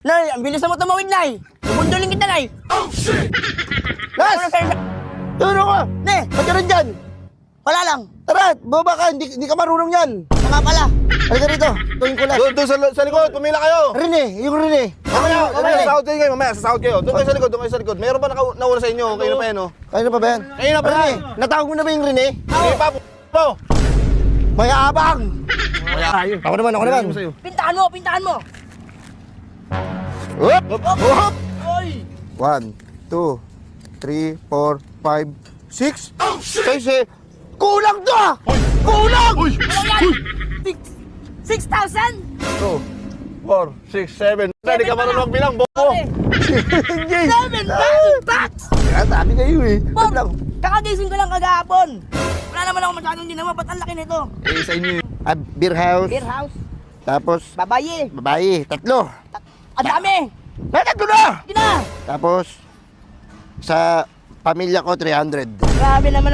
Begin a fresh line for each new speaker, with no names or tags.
Nay, ang bilis na mo tumawid, Nay. Bubundulin kita, Nay.
Oh, shit!
Las!
Ano ka?
Ne,
Ba't ka rin dyan?
wala lang.
Tara, baba ka, hindi ka marunong yan.
Mga pala.
Halika rito, tuwing ko lang.
Doon sa likod, pumila kayo.
Rene, yung Rene.
Mamaya, sasahod kayo, mamaya, sasahod kayo. Doon kayo sa likod, Meron ba nauna sa inyo? Kayo na pa yan, oh.
Ano pa ba yan?
Kayo na pa
Rene,
yan.
natawag mo na ba yung Rene?
Hindi pa, po.
Mayabang! Ako naman.
Pintahan mo, pintahan mo.
Hop! Hop!
Oy!
1, 2, 3, 4, 5, 6, 6, 7. Kulang to ah! Kulang!
Ano yan? 6,000?
2, 4, 6, 7. Hindi ka marunong magbilang, bobo.
Hindi!
7,000 bucks!
Kaya sabi kayo eh.
Bob,
Ba't lang?
kakagising ko lang kagahapon. Wala naman ako masyadong dinama. Ba't ang laki nito?
Eh, sa inyo.
Beer house.
Beer house,
Tapos,
babaye.
babae. 3.
Ang dami.
Tatlo na!
Hindi na.
Tapos, sa pamilya ko, 300.
Grabe naman